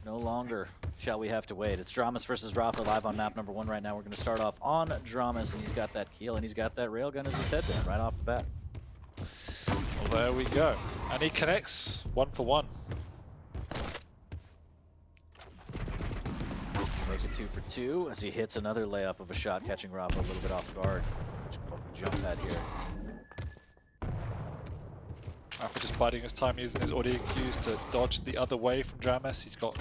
No longer shall we have to wait. It's dramiS versus rapha live on map number 1 right now. We're going to start off on dramiS, and he's got that keel, and he's got that railgun as his headband right off the bat. Well, there we go. And he connects 1 for 1. Make it 2 for 2 as he hits another layup of a shot, catching rapha a little bit off guard. Jump pad here. Rapha just biding his time using his audio cues to dodge the other way from dramiS. He's got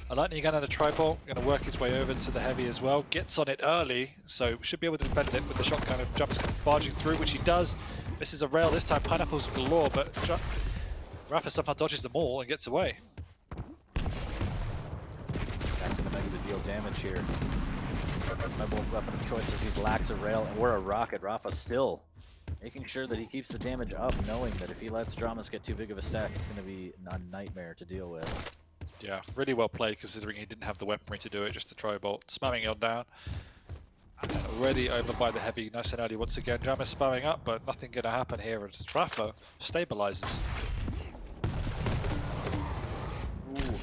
a lightning gun and a tri-bolt. Going to work his way over to the heavy as well. Gets on it early, so should be able to defend it with the shotgun if dramiS barging through, which he does. Misses a rail this time. Pineapples galore, but rapha somehow dodges them all and gets away. Back to the mega to deal damage here. Rebel weapon of choice as he lacks a rail, and we're a rocket. rapha still making sure that he keeps the damage up, knowing that if he lets dramiS get too big of a stack, it's going to be a nightmare to deal with. Yeah, really well played considering he didn't have the weaponry to do it, just a tri-bolt. Spamming on down. And already over by the heavy, nice and early once again. dramiS spamming up, but nothing going to happen here as rapha stabilizes. Ooh.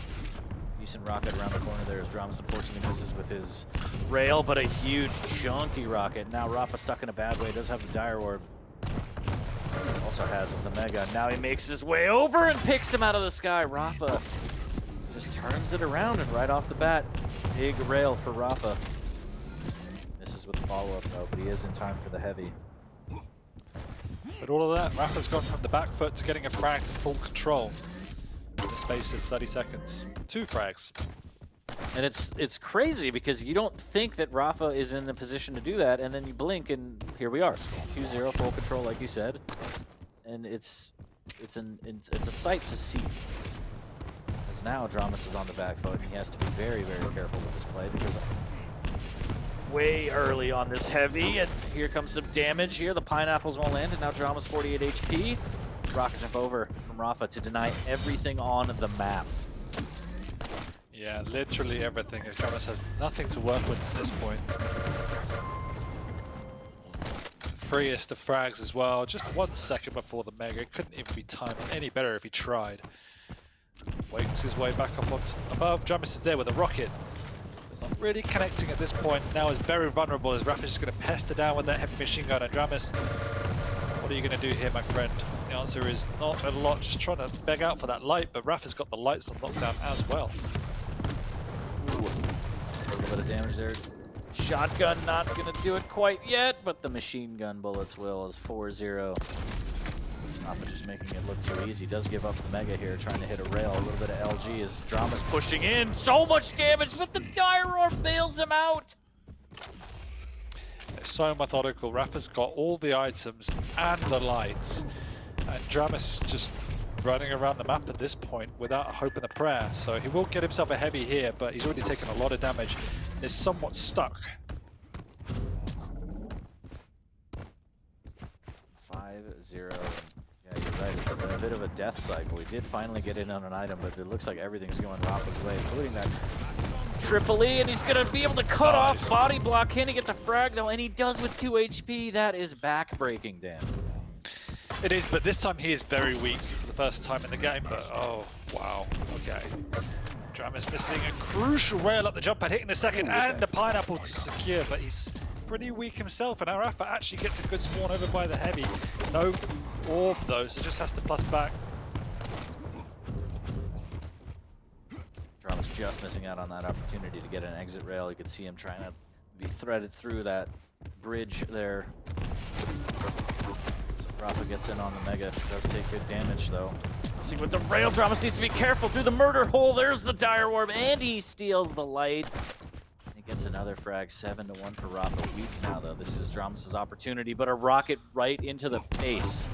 Decent rocket around the corner there as dramiS unfortunately misses with his rail, but a huge chunky rocket. Now rapha stuck in a bad way, does have the dire orb. Also has the mega. Now he makes his way over and picks him out of the sky. rapha just turns it around, and right off the bat, big rail for rapha. Misses with the follow-up though, but he is in time for the heavy. But all of that, rapha's gone from the back foot to getting a frag to full control in the space of 30 seconds. 2 frags. And it's crazy because you don't think that rapha is in the position to do that, and then you blink and here we are. 2-0 full control like you said. And it's a sight to see. As now dramiS is on the back foot, and he has to be very, very careful with this play because he's way early on this heavy, and here comes some damage here. The pineapples won't land, and now dramiS 48 HP. Rocket jump over from rapha to deny everything on the map. Yeah, literally everything. dramiS has nothing to work with at this point. Freest of frags as well, just 1 second before the mega. It couldn't even be timed any better if he tried. Wakes his way back up above. dramiS is there with a rocket. Not really connecting at this point. Now is very vulnerable as rapha's just going to pester down with that heavy machine gun. And dramiS, what are you going to do here, my friend? The answer is not a lot. Just trying to beg out for that light, but rapha's got the lights on lockdown as well. Ooh, a little bit of damage there. Shotgun not going to do it quite yet, but the machine gun bullets will as 4-0. rapha just making it look too easy. Does give up the mega here, trying to hit a rail. A little bit of LG as dramiS pushing in. So much damage, but the dire orb bails him out. It's so methodical. rapha's got all the items and the lights. And dramiS just running around the map at this point without a hope and a prayer. So he will get himself a heavy here, but he's already taken a lot of damage. Is somewhat stuck. 5-0. Yeah, you're right. It's a bit of a death cycle. We did finally get in on an item, but it looks like everything's going rapha's way, including that triple E, and he's going to be able to cut off body block. Can he get the frag, though? And he does with 2 HP. That is back-breaking damage. It is, but this time he is very weak for the first time in the game. But oh, wow. Okay. dramiS missing a crucial rail up the jump pad, hitting the second, and the pineapple to secure, but he's pretty weak himself, and rapha actually gets a good spawn over by the heavy. No orb though, so just has to plus back. dramiS just missing out on that opportunity to get an exit rail. You could see him trying to be threaded through that bridge there. So rapha gets in on the mega, does take good damage though. See with the rail, dramiS needs to be careful through the murder hole. There's the dire orb, and he steals the light. He gets another frag, 7-1 for rapha. Weak now though. This is dramiS's opportunity, but a rocket right into the face.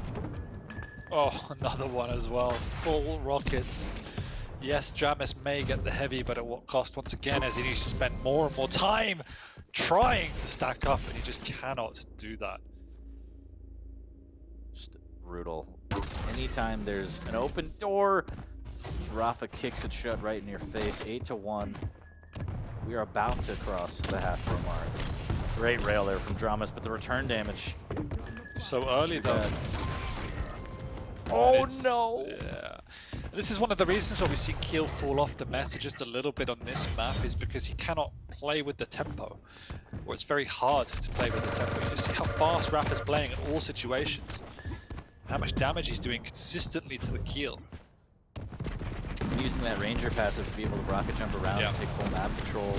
Oh, another one as well. Full rockets. Yes, dramiS may get the heavy, but at what cost? Once again, as he needs to spend more and more time trying to stack up, and he just cannot do that. Just brutal. Anytime there's an open door, rapha kicks it shut right in your face. 8-1. We are about to cross the halfway mark. Great rail there from dramiS, but the return damage. So early though. Oh no! Yeah. And this is one of the reasons why we see Keel fall off the meta just a little bit on this map, is because he cannot play with the tempo, or it's very hard to play with the tempo. You just see how fast rapha's playing in all situations, how much damage he's doing consistently to the Keel. Using that Ranger passive to be able to rocket jump around and take full map control.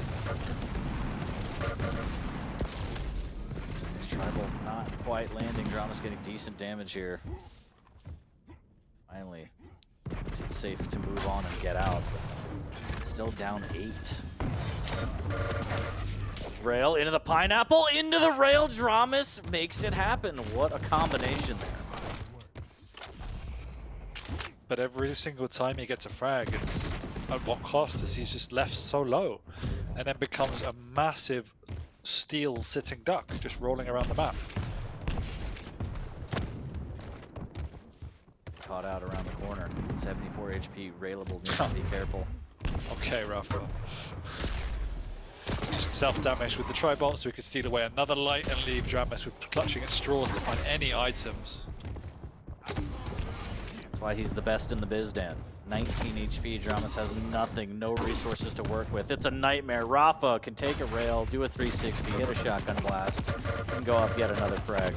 This tribal not quite landing. dramiS getting decent damage here. Finally makes it safe to move on and get out. Still down 8. Rail into the pineapple, into the rail. dramiS makes it happen. What a combination there. But every single time he gets a frag, it's at what cost, as he's just left so low, and then becomes a massive steel sitting duck just rolling around the map. Caught out around the corner. 74 HP, railable, needs to be careful. Okay, rapha. Just self-damage with the tri-bolt so we could steal away another light and leave dramiS with clutching at straws to find any items. That's why he's the best in the biz, Dan. 19 HP, dramiS has nothing, no resources to work with. It's a nightmare. rapha can take a rail, do a 360, hit a shotgun blast, and go up, get another frag.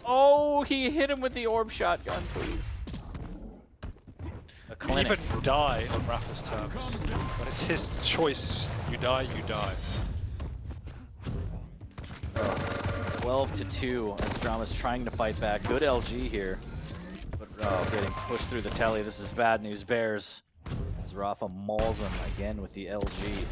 Oh, he hit him with the orb shotgun, please. A clinic. Even die on rapha's terms. When it's his choice, you die, you die. 12-2 as dramiS trying to fight back. Good LG here, but getting pushed through the telly. This is bad news bears as rapha mauls him again with the LG.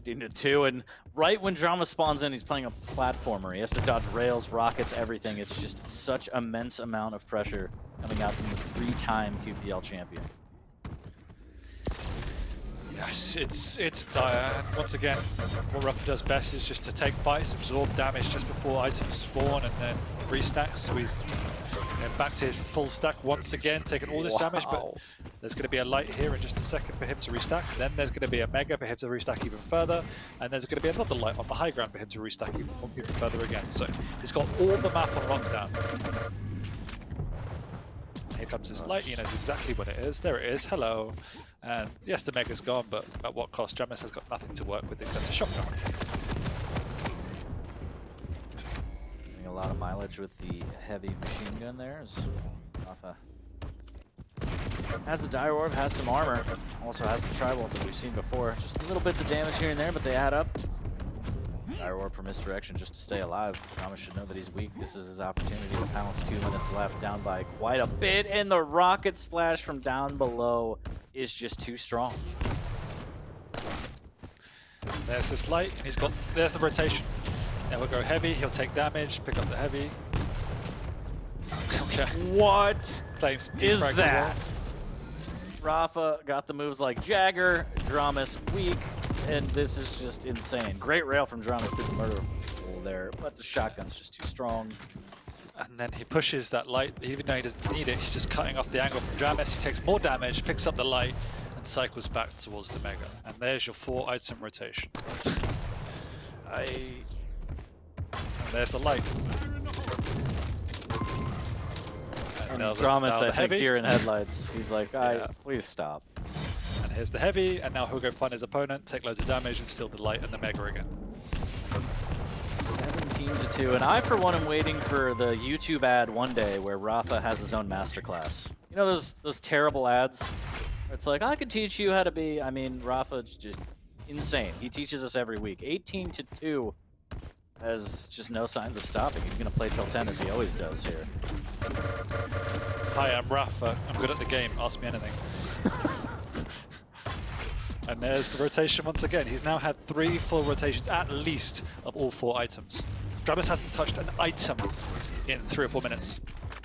13-2, and right when dramiS spawns in, he's playing a platformer. He has to dodge rails, rockets, everything. It's just such immense amount of pressure coming out from the 3-time QPL champion. Yes, it's dire, and once again, what rapha does best is just to take fights, absorb damage just before items spawn, and then restack. So he's back to his full stack once again, taking all this damage, but there's going to be a light here in just a second for him to restack. Then there's going to be a mega for him to restack even further, and there's going to be another light on the high ground for him to restack even further again. So he's got all the map on lockdown. Here comes this light, he knows exactly what it is. There it is, hello. And yes, the mega's gone, but at what cost? dramiS has got nothing to work with except a shotgun. Getting a lot of mileage with the heavy machine gun there. As rapha has the dire orb, has some armor, also has the tri-bolt that we've seen before. Just little bits of damage here and there, but they add up. Dire orb for misdirection just to stay alive. dramiS should know that he's weak. This is his opportunity to pounce. 2 minutes left, down by quite a bit, and the rocket splash from down below is just too strong. There's this light, and there's the rotation. Now he'll go heavy, he'll take damage, pick up the heavy. Okay. What is that? that? rapha got the moves like Jagger, dramiS weak, and this is just insane. Great rail from dramiS through the murder pool there, but the shotgun's just too strong. And then he pushes that light, even though he doesn't need it, he's just cutting off the angle from dramiS. He takes more damage, picks up the light, and cycles back towards the mega. And there's your 4-item rotation. And there's the light. And dramiS, I think, deer in headlights. He's like, please stop. And here's the heavy, and now he'll go find his opponent, take loads of damage, and steal the light and the mega again. 17-2, and I, for one, am waiting for the YouTube ad one day where rapha has his own masterclass. You know those terrible ads? Where it's like, I can teach you how to be. I mean, rapha's just insane. He teaches us every week. 18-2 has just no signs of stopping. He's going to play till 10 as he always does here. Hi, I'm rapha. I'm good at the game. Ask me anything. And there's the rotation once again. He's now had 3 full rotations, at least, of all 4 items. dramiS hasn't touched an item in 3 or 4 minutes.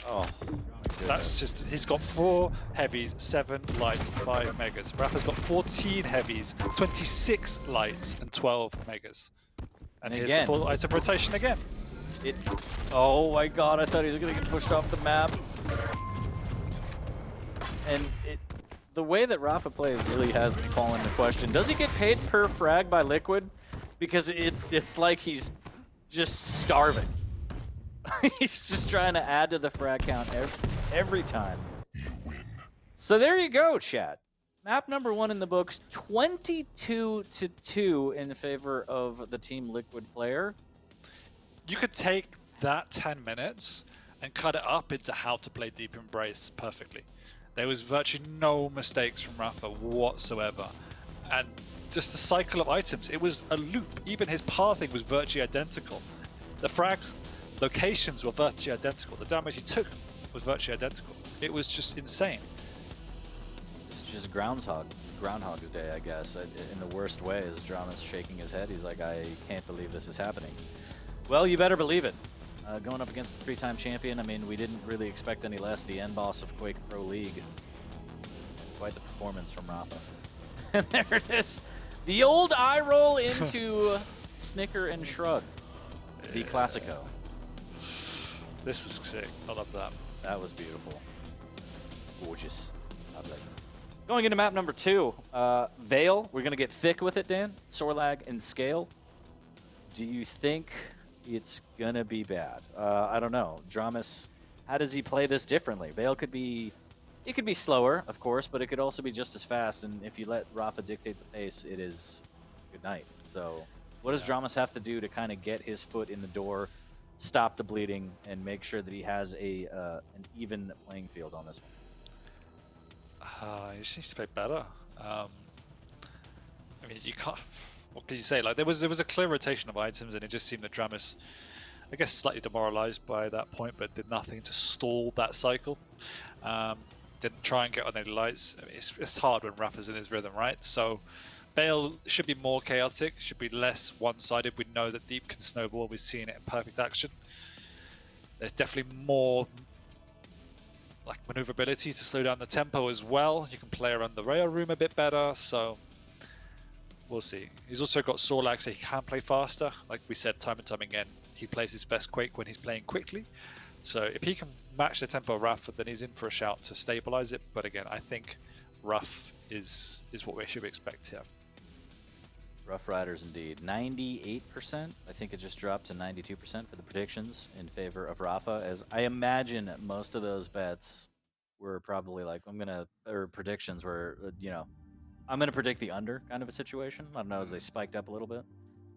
Oh, that's just, he's got 4 heavies, 7 lights, 5 megas. rapha's got 14 heavies, 26 lights, and 12 megas. And here's the full item rotation again. Oh my god, I thought he was going to get pushed off the map. And the way that rapha plays really has me call into question. Does he get paid per frag by Liquid? Because it's like he's just starving. He's just trying to add to the frag count every time. So there you go, chat. Map number 1 in the books, 22-2 in favor of the Team Liquid player. You could take that 10 minutes and cut it up into how to play Deep Embrace perfectly. There was virtually no mistakes from rapha whatsoever. And just the cycle of items, it was a loop. Even his pathing was virtually identical. The frags locations were virtually identical. The damage he took was virtually identical. It was just insane. It's just Groundhog's Day, I guess, in the worst way. As dramiS shaking his head, he's like, I can't believe this is happening. Well, you better believe it. Going up against the 3-time champion, I mean, we didn't really expect any less. The end boss of Quake Pro League. Quite the performance from rapha. And there it is. The old eye roll into snicker and shrug. The Classico. This is sick. I love that. That was beautiful. Gorgeous. Lovely. Going into map number 2, Veil. We're going to get thick with it, Dan. Sorlag and Scale. Do you think it's going to be bad? I don't know. dramiS, how does he play this differently? Veil could be... It could be slower, of course, but it could also be just as fast. And if you let rapha dictate the pace, it is good night. So what does dramiS have to do to kind of get his foot in the door, stop the bleeding, and make sure that he has an even playing field on this one? He just needs to play better. I mean, you can't. What can you say? Like there was a clear rotation of items, and it just seemed that dramiS, I guess, slightly demoralized by that point, but did nothing to stall that cycle. Didn't try and get on any lights. I mean, it's hard when rapha's in his rhythm, right? So Veil should be more chaotic, should be less one-sided. We know that Deep can snowball. We've seen it in perfect action. There's definitely more like maneuverability to slow down the tempo as well. You can play around the rail room a bit better, so we'll see. He's also got Sorlag, so he can play faster. Like we said time and time again, he plays his best Quake when he's playing quickly. So if he can match the tempo of rapha, then he's in for a shout to stabilize it. But again, I think rough is what we should expect here. Rough Riders indeed. 98%. I think it just dropped to 92% for the predictions in favor of rapha, as I imagine most of those bets were probably like, or predictions were, I'm going to predict the under kind of a situation. I don't know, as they spiked up a little bit.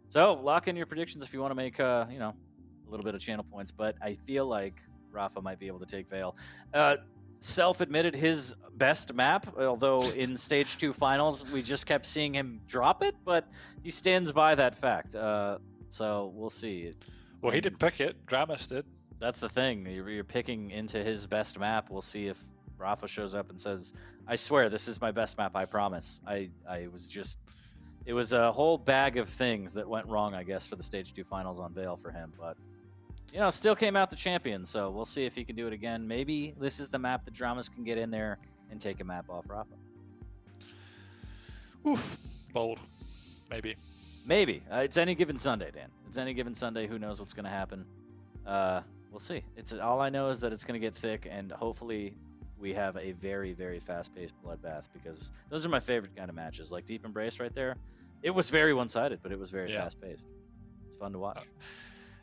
So lock in your predictions if you want to make, a little bit of channel points, but I feel like rapha might be able to take Veil. Self-admitted his best map, although in Stage 2 finals, we just kept seeing him drop it, but he stands by that fact. So we'll see. Well, he didn't pick it. dramiS did. That's the thing. You're picking into his best map. We'll see if rapha shows up and says, I swear, this is my best map, I promise. It was a whole bag of things that went wrong, I guess, for the Stage 2 finals on Veil for him, but still came out the champion, so we'll see if he can do it again. Maybe this is the map that dramiS can get in there and take a map off rapha. Oof, bold. Maybe. Maybe. It's any given Sunday, Dan. It's any given Sunday. Who knows what's going to happen? We'll see. All I know is that it's going to get thick, and hopefully we have a very, very fast-paced bloodbath, because those are my favorite kind of matches. Like Deep Embrace right there. It was very one-sided, but it was very fast-paced. It's fun to watch.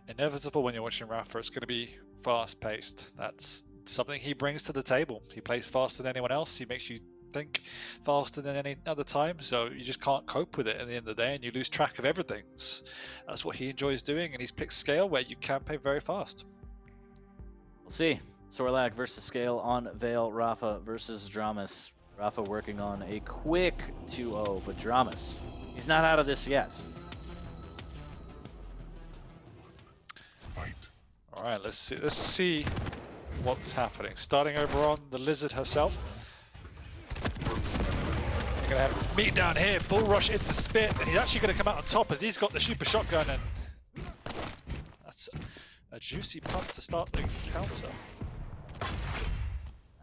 Inevitable when you're watching rapha, it's going to be fast-paced. That's something he brings to the table. He plays faster than anyone else. He makes you think faster than any other time, so you just can't cope with it at the end of the day, and you lose track of everything. That's what he enjoys doing, and he's picked Scale, where you can play very fast. We'll see. Sorlag versus Scale on Veil. rapha versus dramiS. rapha working on a quick 2-0, but dramiS, he's not out of this yet. All right, let's see what's happening. Starting over on the Lizard herself. You're gonna have meat down here, full rush into Spit, and he's actually gonna come out on top as he's got the super shotgun, and that's a juicy pump to start the counter.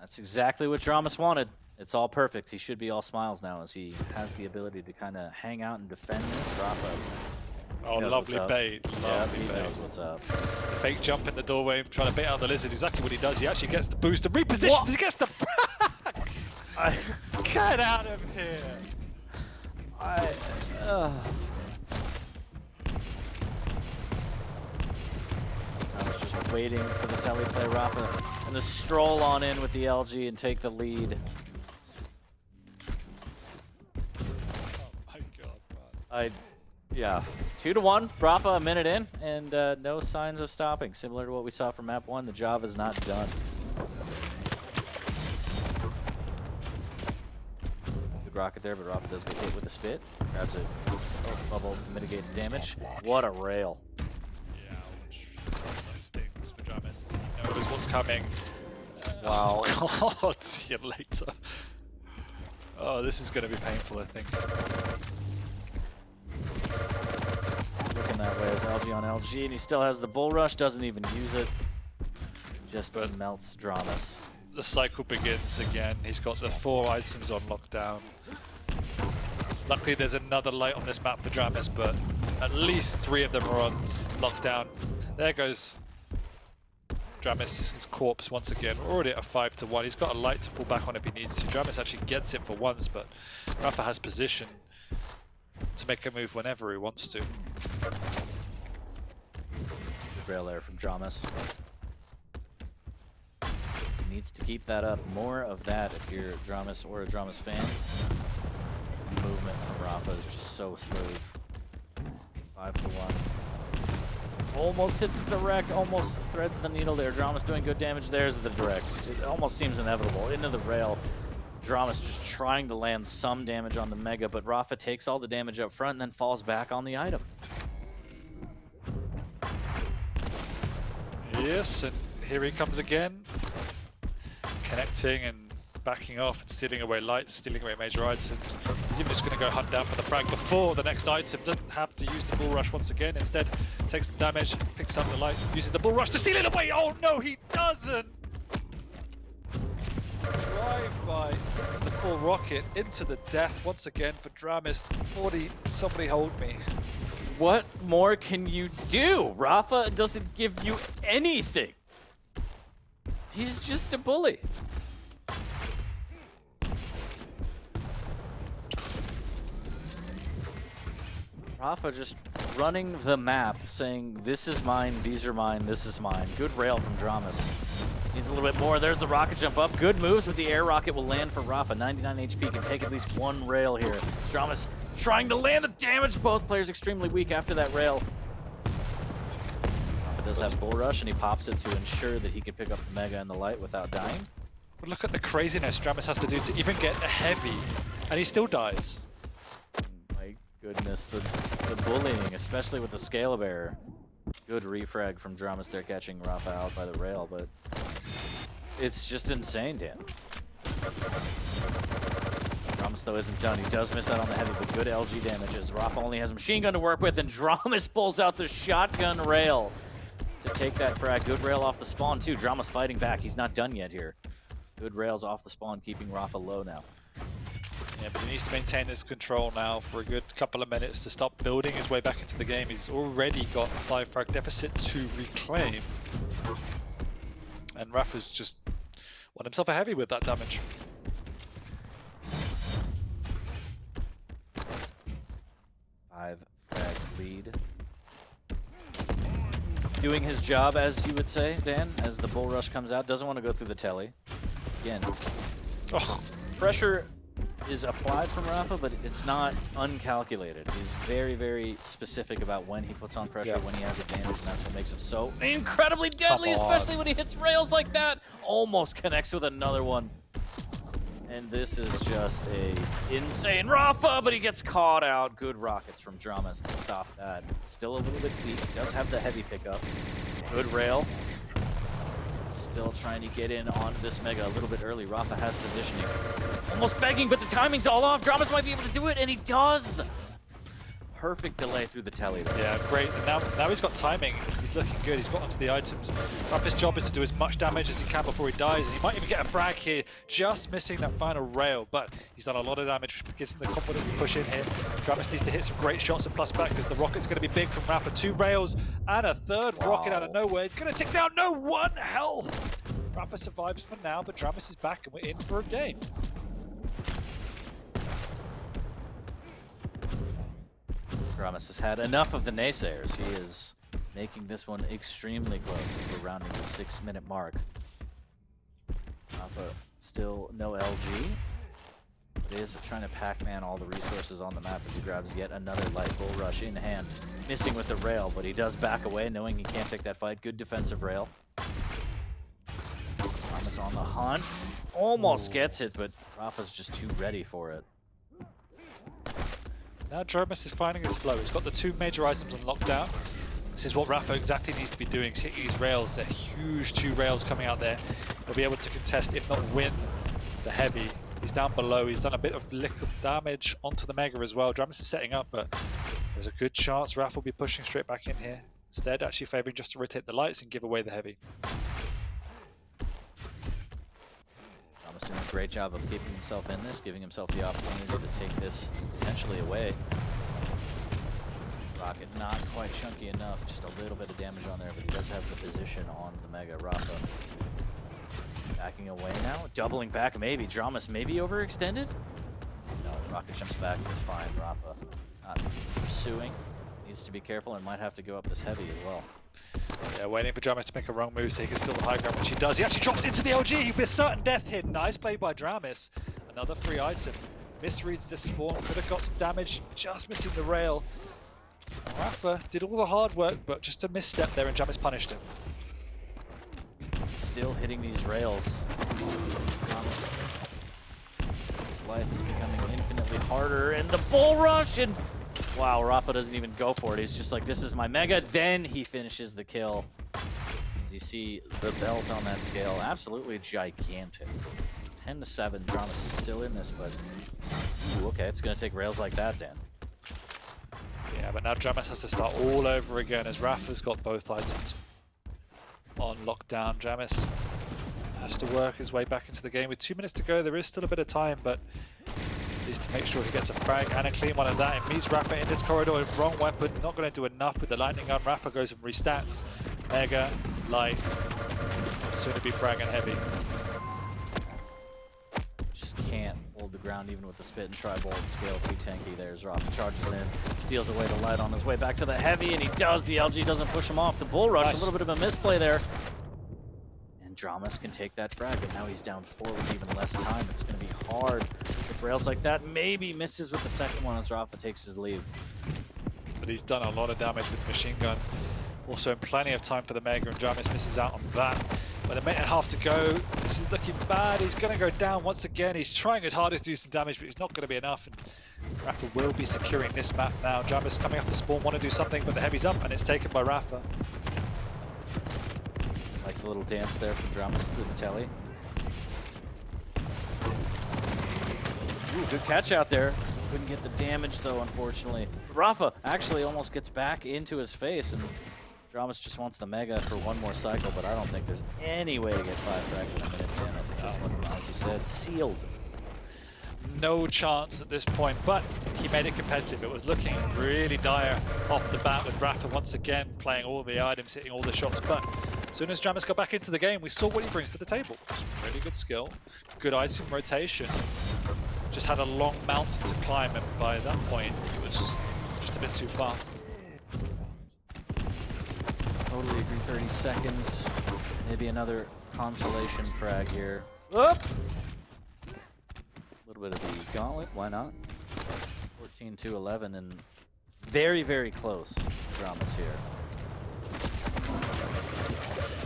That's exactly what dramiS wanted. It's all perfect. He should be all smiles now, as he has the ability to kind of hang out and defend this. rapha. Oh, lovely bait. Lovely he bait. knows what's up. Fake jump in the doorway, trying to bait out the Lizard. Exactly what he does. He actually gets the boost and repositions. What? He gets the Get out of here! DramiS just Just waiting for the telly play. rapha, and the stroll on in with the LG and take the lead. Oh my god, man. Yeah, 2-1. rapha a minute in, and no signs of stopping. Similar to what we saw from map 1, the job is not done. Good rocket there, but rapha does get hit with a spit. Grabs a bubble to mitigate the damage. What a rail. Yeah, which stings for dramiS as he knows what's coming. Wow. Oh god, see you later. Oh, this is going to be painful, I think. Looking that way as LG on LG, and he still has the bull rush, doesn't even use it. Just melts dramiS. The cycle begins again. He's got the 4 items on lockdown. Luckily, there's another light on this map for dramiS, but at least 3 of them are on lockdown. There goes dramiS, his corpse once again. We're already at a 5-1. He's got a light to fall back on if he needs to. dramiS actually gets it for once, but rapha has position to make a move whenever he wants to. Good rail there from dramiS. He needs to keep that up. More of that if you're dramiS or a dramiS fan. Movement from rapha is just so smooth. 5-1. Almost hits the direct, almost threads the needle there. dramiS doing good damage. There's the direct. It almost seems inevitable. Into the rail. dramiS just trying to land some damage on the Mega, but rapha takes all the damage up front and then falls back on the item. Yes, and here he comes again. Connecting and backing off and stealing away lights, stealing away major items. He's even just going to go hunt down for the frag before the next item. Doesn't have to use the bull rush once again. Instead, takes the damage, picks up the light, uses the bull rush to steal it away. Oh no, he doesn't! Drive-by into the full rocket, into the death once again for dramiS. 40, somebody hold me. What more can you do? rapha doesn't give you anything. He's just a bully. rapha just running the map, saying, this is mine, these are mine, this is mine. Good rail from dramiS. Needs a little bit more. There's the rocket jump up. Good moves with the air rocket will land for rapha. 99 HP, can take at least 1 rail here. dramiS trying to land the damage. Both players extremely weak after that rail. rapha does have bull rush, and he pops it to ensure that he can pick up the Mega and the light without dying. But look at the craziness dramiS has to do to even get a heavy, and he still dies. My goodness, the bullying, especially with the scale of error. Good refrag from dramiS there, catching rapha out by the rail, but it's just insane, Dan. dramiS, though, isn't done. He does miss out on the heavy, but good LG damages. rapha only has a machine gun to work with, and dramiS pulls out the shotgun rail to take that frag. Good rail off the spawn, too. dramiS fighting back. He's not done yet here. Good rails off the spawn, keeping rapha low now. Yeah, but he needs to maintain this control now for a good couple of minutes to stop building his way back into the game. He's already got a 5 frag deficit to reclaim. And rapha's just won himself a heavy with that damage. Five frag lead. Doing his job, as you would say, Dan, as the bull rush comes out. Doesn't want to go through the telly. Again, pressure is applied from rapha, but it's not uncalculated. He's very, very specific about when he puts on pressure, when he has advantage, and that's what makes him so incredibly deadly, especially when he hits rails like that. Almost connects with another one. And this is just a insane rapha, but he gets caught out. Good rockets from dramiS to stop that. Still a little bit weak. Does have the heavy pickup. Good rail. Still trying to get in onto this Mega a little bit early. rapha has positioning. Almost begging, but the timing's all off. dramiS might be able to do it, and he does. Perfect delay through the telly there. Yeah, great. And now he's got timing. He's looking good. He's got onto the items. rapha's job is to do as much damage as he can before he dies. And he might even get a frag here, just missing that final rail. But he's done a lot of damage, which gives him the confidence to push in here. dramiS needs to hit some great shots and plus back because the rocket's going to be big from rapha. 2 rails and a 3rd rocket out of nowhere. It's going to take down no 1 health. rapha survives for now, but dramiS is back and we're in for a game. dramiS has had enough of the naysayers. He is making this one extremely close as we're rounding the 6-minute mark. rapha still no LG. It is trying to Pac-Man all the resources on the map as he grabs yet another light. Bull rush in hand, missing with the rail, but he does back away, knowing he can't take that fight. Good defensive rail. dramiS on the hunt, almost gets it, but rapha's just too ready for it. Now dramiS is finding his flow. He's got the 2 major items on lockdown. This is what rapha exactly needs to be doing. He's hitting these rails. They're huge 2 rails coming out there. He'll be able to contest, if not win, the heavy. He's down below. He's done a bit of liquid damage onto the Mega as well. dramiS is setting up, but there's a good chance rapha will be pushing straight back in here. Instead, actually favoring just to rotate the lights and give away the heavy. dramiS doing a great job of keeping himself in this, giving himself the opportunity to take this potentially away. Rocket not quite chunky enough, just a little bit of damage on there, but he does have the position on the Mega. rapha backing away now, doubling back maybe. dramiS maybe overextended? No, Rocket jumps back, it's fine. rapha not pursuing, needs to be careful and might have to go up this heavy as well. Yeah, waiting for dramiS to make a wrong move so he can steal the high ground, which he does. He actually drops into the LG with certain death hit. Nice play by dramiS. Another free item. Misreads this spawn, could have got some damage, just missing the rail. rapha did all the hard work, but just a misstep there and dramiS punished him. Still hitting these rails. dramiS, his life is becoming infinitely harder, and the bull rush, and wow, rapha doesn't even go for it. He's just like, this is my Mega, then he finishes the kill. As you see the belt on that scale, absolutely gigantic. 10-7, dramiS is still in this, but ooh, okay, it's gonna take rails like that, Dan. Yeah, but now dramiS has to start all over again as rapha's got both items on lockdown. dramiS has to work his way back into the game. With 2 minutes to go, there is still a bit of time, but needs to make sure he gets a frag and a clean one of that. It meets rapha in this corridor with wrong weapon, not going to do enough with the lightning gun. rapha goes and restacks. Mega, light, soon to be frag and heavy. Just can't hold the ground even with the spit and tri-bolt scale too tanky. There's rapha, charges in, steals away the light on his way back to the heavy, and he does. The LG doesn't push him off. The bull rush, Nice. A little bit of a misplay there. And dramiS can take that frag, but now he's down 4 with even less time. It's going to be hard with rails like that. Maybe misses with the second one as rapha takes his leave. But he's done a lot of damage with the machine gun. Also in plenty of time for the Mega, and dramiS misses out on that. With a minute and a half to go, this is looking bad. He's going to go down once again. He's trying his hardest to do some damage, but it's not going to be enough. And rapha will be securing this map now. dramiS coming off the spawn, want to do something, but the heavy's up, and it's taken by rapha. Like the little dance there from dramiS through the telly. Ooh, good catch out there. Couldn't get the damage though, unfortunately. rapha actually almost gets back into his face, and dramiS just wants the Mega for one more cycle, but I don't think there's any way to get 5 frags in a minute. Dan, I think this one, as you said, sealed. No chance at this point, but he made it competitive. It was looking really dire off the bat with rapha once again playing all the items, hitting all the shots, but as soon as dramiS got back into the game, we saw what he brings to the table. Some really good skill, good item rotation. Just had a long mount to climb, and by that point, it was just a bit too far. Totally agree, 30 seconds. Maybe another consolation frag here. Whoop! A little bit of the gauntlet, why not? 14-11, and very, very close dramiS here.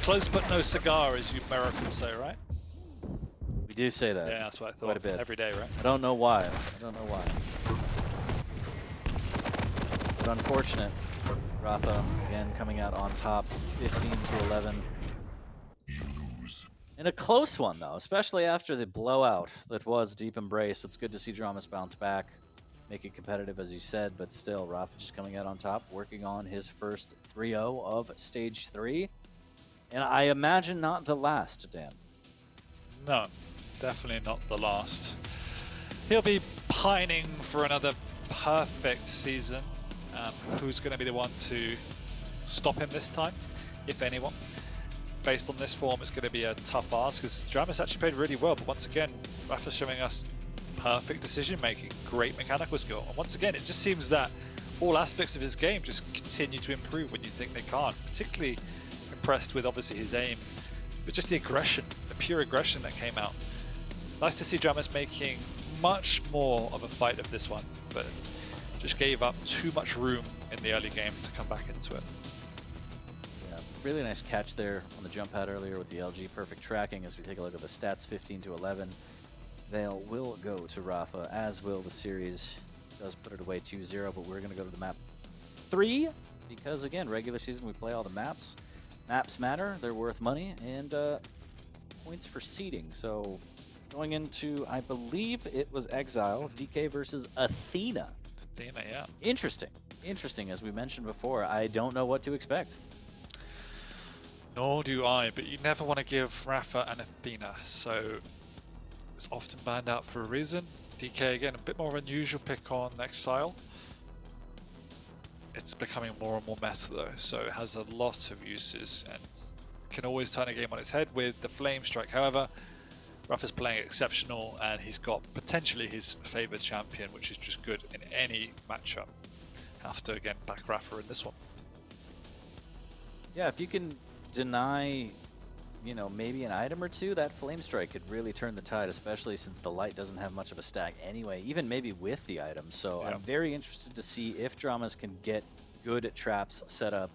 Close but no cigar, as you Americans say, right? We do say that. Yeah, that's what I thought. Quite a bit. Every day, right? I don't know why. I don't know why. But unfortunate. rapha again coming out on top, 15-11. In a close one though, especially after the blowout that was Deep Embrace. It's good to see dramiS bounce back, make it competitive as you said, but still rapha just coming out on top, working on his first 3-0 of stage 3. And I imagine not the last, Dan. No, definitely not the last. He'll be pining for another perfect season. Who's going to be the one to stop him this time, if anyone? Based on this form, it's going to be a tough ask, because dramiS actually played really well, but once again, rapha's showing us perfect decision making, great mechanical skill. And once again, it just seems that all aspects of his game just continue to improve when you think they can't. Particularly impressed with obviously his aim, but just the aggression, the pure aggression that came out. Nice to see dramiS making much more of a fight of this one, but just gave up too much room in the early game to come back into it. Yeah, really nice catch there on the jump pad earlier with the LG. Perfect tracking as we take a look at the stats, 15 to 11. Vale will go to rapha, as will the series. Does put it away 2-0, but we're going to go to the map 3 because, again, regular season we play all the maps. Maps matter, they're worth money, and it's points for seeding. So going into, I believe it was Exile, DK versus Athena. Athena, yeah. Interesting. Interesting, as we mentioned before. I don't know what to expect. Nor do I, but you never want to give rapha and Athena, so it's often banned out for a reason. DK, again, a bit more unusual pick on Exile. It's becoming more and more meta though, so it has a lot of uses and can always turn a game on its head with the Flame Strike. However, rapha's playing exceptional and he's got potentially his favoured champion, which is just good in any matchup. Have to again back rapha in this one. Yeah, if you can deny, you know, maybe an item or two, that Flame Strike could really turn the tide, especially since the light doesn't have much of a stack anyway, even maybe with the item. So yeah. I'm very interested to see if dramiS can get good traps set up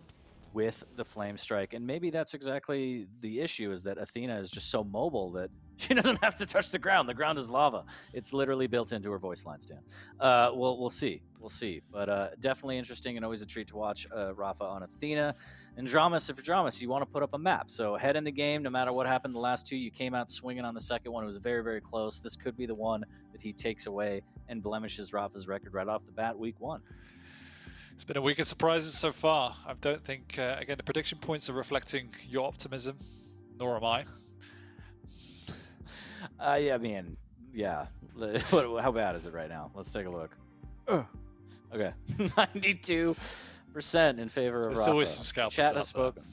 with the Flame Strike. And maybe that's exactly the issue, is that Athena is just so mobile that she doesn't have to touch the ground. The ground is lava. It's literally built into her voice line stand. We'll see. We'll see. But definitely interesting and always a treat to watch rapha on Athena. And dramiS, if you're dramiS, you want to put up a map. So head in the game, no matter what happened the last two, you came out swinging on the second one. It was very, very close. This could be the one that he takes away and blemishes rapha's record right off the bat, week 1. It's been a week of surprises so far. I don't think, again, the prediction points are reflecting your optimism, nor am I. Yeah, I mean, yeah. How bad is it right now? Let's take a look. Okay, 92% in favor of rapha. There's always some scalpers Chat has spoken.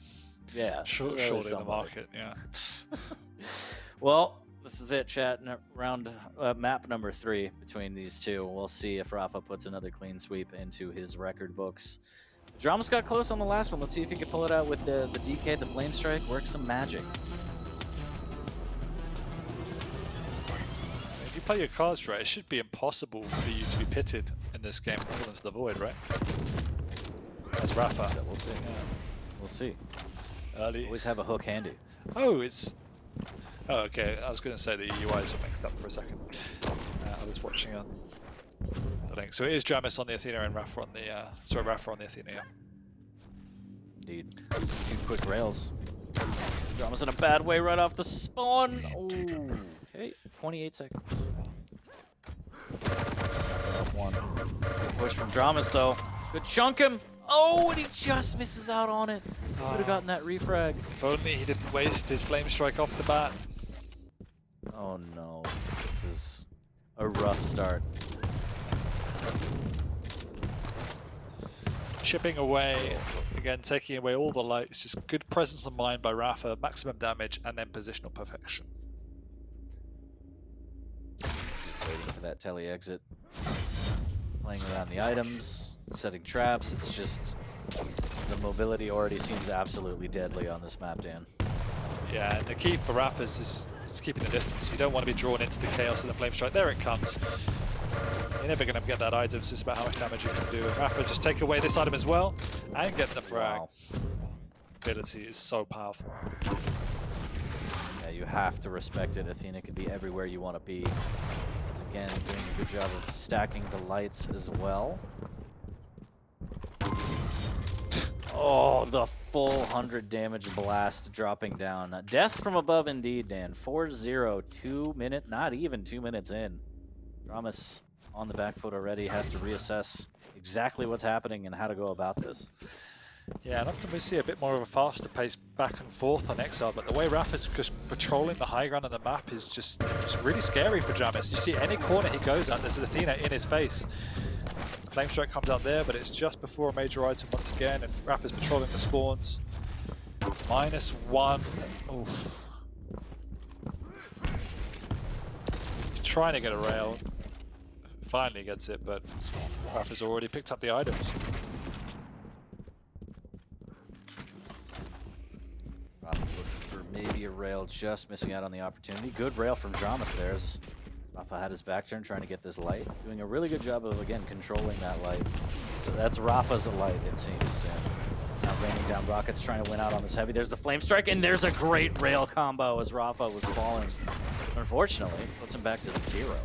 Yeah, short in the market. Yeah. Well, this is it, chat. Round map number 3 between these two. We'll see if rapha puts another clean sweep into his record books. dramiS got close on the last one. Let's see if he can pull it out with the DK, the Flame Strike. Work some magic. If you play your cards right, it should be impossible for you to be pitted in this game and fall into the void, right? That's rapha. So we'll see. Yeah. We'll see. Early. Always have a hook handy. Oh, it's... Oh, okay. I was going to say the UIs were mixed up for a second. I was watching on the link. So it is dramiS on the Athena and rapha on the... sorry, rapha on the Athena, yeah. Indeed. Some quick rails. dramiS in a bad way right off the spawn. Oh, okay. 28 seconds. One. Good push from dramiS, though. Good chunk him. Oh, and he just misses out on it. Would have gotten that refrag. If only he didn't waste his Flame Strike off the bat. Oh no, this is a rough start. Chipping away, again taking away all the lights, just good presence of mind by rapha, maximum damage, and then positional perfection. Waiting for that tele exit. Playing around the items, setting traps, it's just... The mobility already seems absolutely deadly on this map, Dan. Yeah, and the key for rapha is keeping the distance. You don't want to be drawn into the chaos of the Flame Strike. There it comes. You're never going to get that item, it's just about how much damage you can do. rapha just take away this item as well, and get the frag. Wow. Ability is so powerful. Yeah, you have to respect it. Athena can be everywhere you want to be. He's again doing a good job of stacking the lights as well. Oh, the full 100 damage blast dropping down. Death from above indeed, Dan. 4-0, 2 minute, not even 2 minutes in. dramiS on the back foot already, has to reassess exactly what's happening and how to go about this. Yeah, and often we see a bit more of a faster pace back and forth on Exile, but the way rapha's just patrolling the high ground on the map is just really scary for dramiS. You see any corner he goes at, there's Athena in his face. Flame Strike comes out there, but it's just before a major item once again, and rapha's patrolling the spawns. -1. Oof. He's trying to get a rail. Finally gets it, but rapha's already picked up the items. Maybe a rail just missing out on the opportunity. Good rail from dramiS there. Rapha had his back turn trying to get this light. Doing a really good job of, again, controlling that light. So that's Rapha's light, it seems. Now raining down rockets, trying to win out on this heavy. There's the flame strike, and there's a great rail combo as Rapha was falling. Unfortunately, puts him back to 0.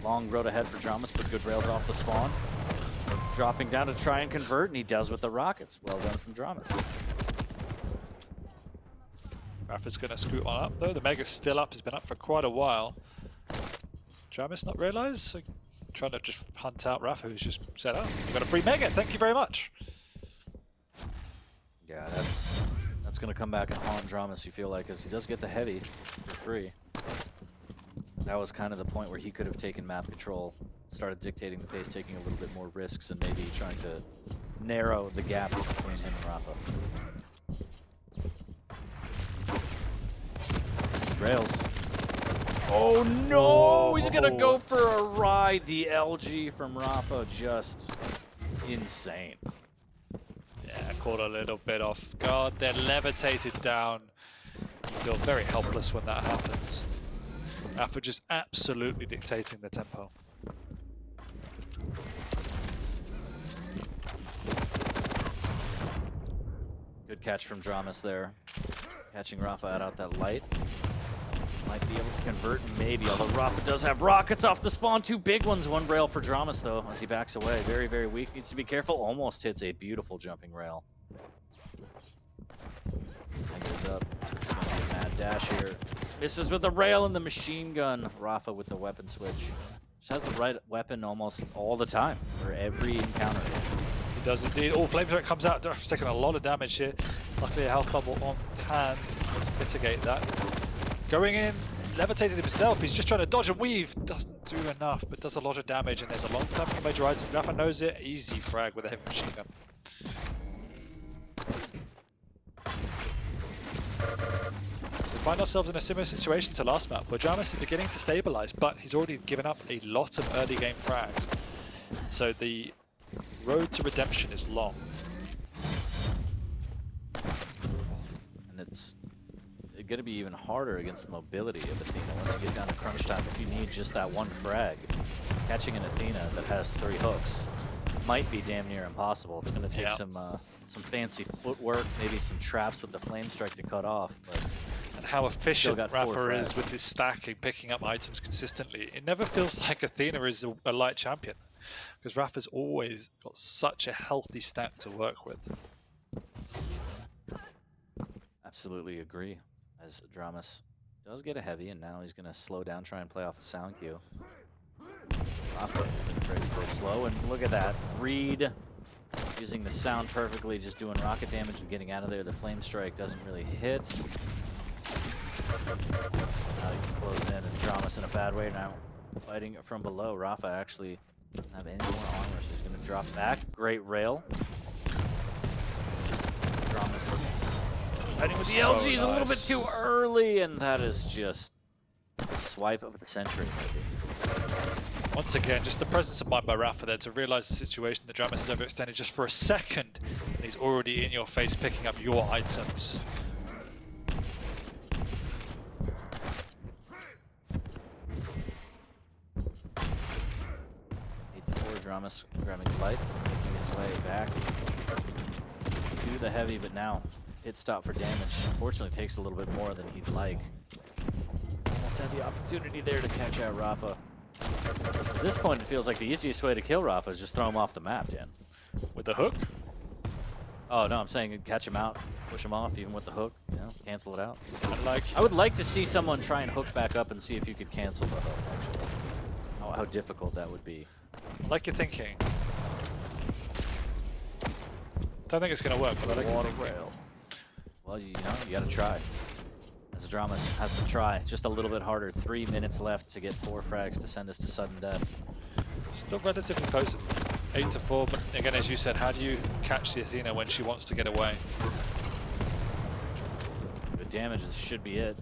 Long road ahead for dramiS, but good rails off the spawn. Dropping down to try and convert, and he does with the rockets. Well done from dramiS. rapha's going to scoot on up, though. The Mega's still up. He's been up for quite a while. dramiS not realize? Like, trying to just hunt out rapha, who's just set up. You've got a free Mega. Thank you very much. Yeah, that's going to come back and haunt dramiS, you feel like, because he does get the heavy for free. That was kind of the point where he could have taken map control, started dictating the pace, taking a little bit more risks, and maybe trying to narrow the gap between him and Rapha. Rails. Oh no! He's gonna go for a ride. The LG from Rapha, just insane. Yeah, caught a little bit off guard. They're levitated down. You feel very helpless when that happens. rapha just absolutely dictating the tempo. Good catch from dramiS there. Catching Rapha out that light. Might be able to convert, maybe, although Rapha does have rockets off the spawn. 2 big ones, 1 rail for dramiS, though, as he backs away. Very, very weak. Needs to be careful. Almost hits a beautiful jumping rail. And goes up. It's going to be a mad dash here. Misses with the rail and the machine gun. Rapha with the weapon switch. Just has the right weapon almost all the time for every encounter. He does indeed. Oh, Flamethrower comes out. He's taking a lot of damage here. Luckily, a health bubble on hand to mitigate that. Going in, levitated himself. He's just trying to dodge and weave. Doesn't do enough, but does a lot of damage. And there's a long time for major item. rapha knows it. Easy frag with a heavy machine gun. We find ourselves in a similar situation to last map, where dramiS is beginning to stabilize, but he's already given up a lot of early game frags. So the road to redemption is long. And it's going to be even harder against the mobility of Athena once you get down to crunch time. If you need just that 1 frag, catching an Athena that has 3 hooks might be damn near impossible. It's going to take some fancy footwork, maybe some traps with the flame strike to cut off. But and how efficient rapha is with his stacking, picking up items consistently. It never feels like Athena is a light champion, because rapha's always got such a healthy stack to work with. Absolutely agree. As dramiS does get a heavy, and now he's going to slow down, try and play off a sound cue. Rapha isn't afraid to play slow, and look at that. Reed using the sound perfectly, just doing rocket damage and getting out of there. The flame strike doesn't really hit. Now you can close in, and dramiS in a bad way now. Fighting from below. Rapha actually doesn't have any more armor, so he's going to drop back. Great rail. dramiS fighting with the LG is a little bit too early, and that is just a swipe of the century, maybe. Once again, just the presence of mind by rapha there to realize the situation that dramiS is overextended just for a second, and he's already in your face picking up your items. dramiS grabbing the light, making his way back to the heavy, but now hit stop for damage. Unfortunately, takes a little bit more than he'd like. Almost had the opportunity there to catch out rapha. At this point, it feels like the easiest way to kill rapha is just throw him off the map, Dan. With the hook? Oh, no, I'm saying catch him out, push him off, even with the hook, you know, cancel it out. I would like to see someone try and hook back up and see if you could cancel the hook, actually. How difficult that would be. I like your thinking. Don't think it's going to work, but I like your thinking. Rail. Well, you know, you got to try. As dramiS has to try just a little bit harder. 3 minutes left to get 4 frags to send us to sudden death. Still relatively close, 8-4, but again, as you said, how do you catch the Athena when she wants to get away? Good damage should be it.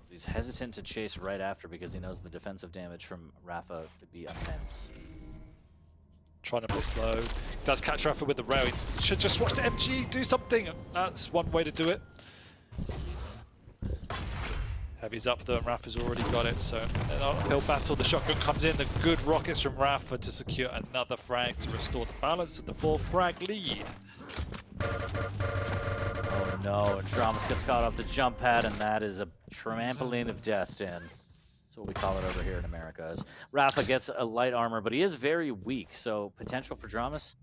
He's hesitant to chase right after because he knows the defensive damage from rapha could be immense. Trying to play slow. Does catch rapha with the rail. He should just watch the MG do something. That's one way to do it. Heavy's up though, and rapha's already got it, so an uphill battle. The shotgun comes in, the good rockets from rapha to secure another frag to restore the balance of the 4-frag lead. Oh no, dramiS gets caught off the jump pad, and that is a trampoline of death, Dan. That's what we call it over here in America. As rapha gets a light armor, but he is very weak, so potential for dramiS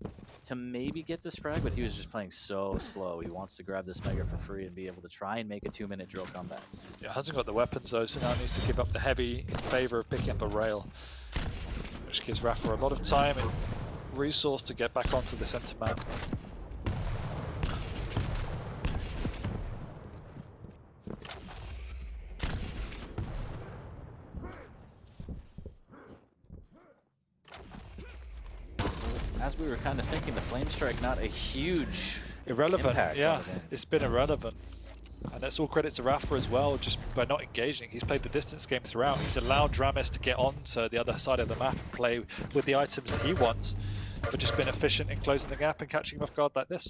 to maybe get this frag, but he was just playing so slow. He wants to grab this mega for free and be able to try and make a 2-minute drill comeback. Yeah, hasn't got the weapons though, so now needs to give up the heavy in favor of picking up a rail, which gives rapha a lot of time and resource to get back onto the center map. As we were kind of thinking, the flame strike not a huge Irrelevant, impact yeah, on the game. it's been irrelevant. And that's all credit to rapha as well, just by not engaging. He's played the distance game throughout. He's allowed dramiS to get on to the other side of the map and play with the items that he wants, but just been efficient in closing the gap and catching him off guard like this.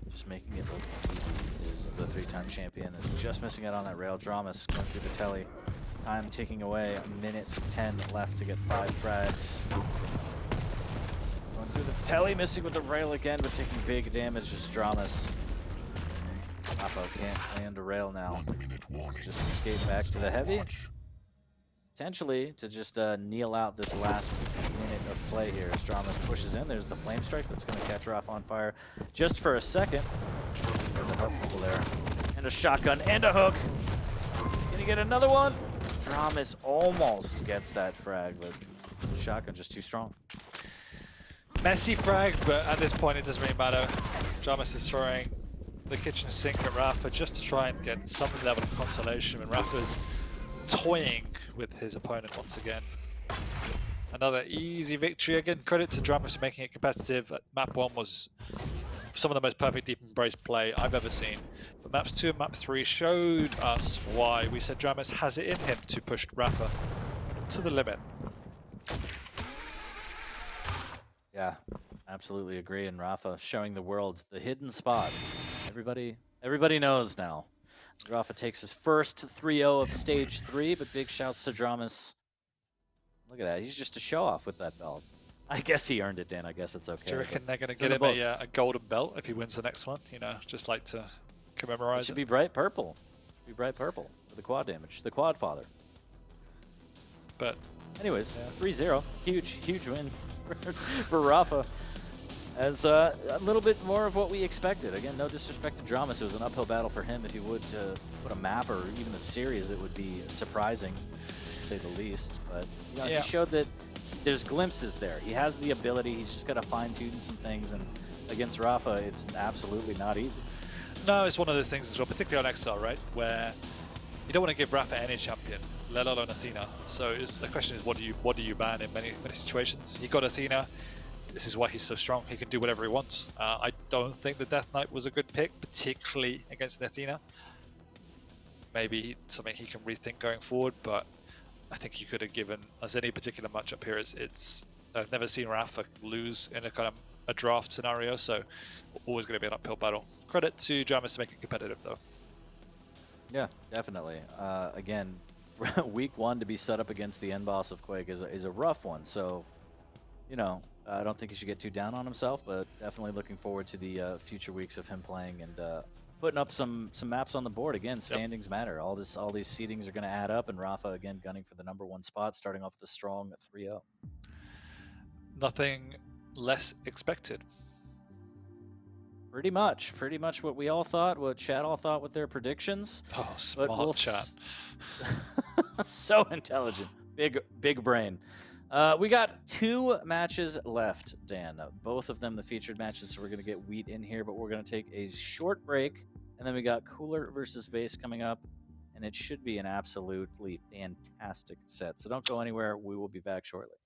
Just making it look easy is the 3-time champion. Is just missing out on that rail. dramiS going through the telly. Time ticking away. A minute 10 left to get 5 frags. Going through the telly, missing with the rail again, but taking big damage. Just dramiS. rapha can't land a rail now. Just escape back to the heavy. Potentially to just kneel out this last minute of play here as dramiS pushes in. There's the flame strike that's going to catch rapha on fire just for a second. There's a hook pull there. And a shotgun and a hook. Can he get another one? dramiS almost gets that frag, but the shotgun just too strong. Messy frag, but at this point it doesn't really matter. dramiS is throwing the kitchen sink at rapha just to try and get some level of consolation, and rapha's toying with his opponent once again. Another easy victory. Again, credit to dramiS for making it competitive. Map 1 was some of the most perfect deep embrace play I've ever seen. But maps 2 and map 3 showed us why we said dramiS has it in him to push rapha to the limit. Yeah, absolutely agree. And rapha showing the world the hidden spot. Everybody knows now. rapha takes his first 3-0 of stage 3, but big shouts to dramiS. Look at that. He's just a show-off with that belt. I guess he earned it, Dan. I guess it's okay. Do you reckon they're going to get him a golden belt if he wins the next one? You know, just like to commemorate it. Should be bright purple. Should be bright purple for the quad damage. The quad father. But anyways, 3-0. Huge win for rapha. As a little bit more of what we expected. Again, no disrespect to dramiS. It was an uphill battle for him. If he would put a map or even a series, it would be surprising, to say the least. But you know, he showed that there's glimpses there. He has the ability. He's just got to fine-tune some things. And against rapha, it's absolutely not easy. No, it's one of those things as well, particularly on XL, right? Where you don't want to give rapha any champion, let alone Athena. So the question is, what do you ban in many situations? He got Athena. This is why he's so strong. He can do whatever he wants. I don't think the Death Knight was a good pick, particularly against Athena. Maybe something he can rethink going forward, but I think you could have given us any particular matchup here. I've never seen rapha lose in a kind of a draft scenario, so always going to be an uphill battle. Credit to dramiS to make it competitive, though. Yeah, definitely. Again, week 1 to be set up against the end boss of Quake is a rough one. So, you know, I don't think he should get too down on himself, but definitely looking forward to the future weeks of him playing and putting up some maps on the board. Again, standings matter. All these seedings are going to add up, and rapha again gunning for the #1 spot, starting off with a strong 3-0. Nothing less expected. Pretty much what we all thought, what chat all thought with their predictions. Oh, smart chat. So intelligent. Big brain. We got 2 matches left, Dan. Both of them the featured matches, so we're going to get Wheat in here, but we're going to take a short break, and then we got Cooler versus Base coming up, and it should be an absolutely fantastic set. So don't go anywhere. We will be back shortly.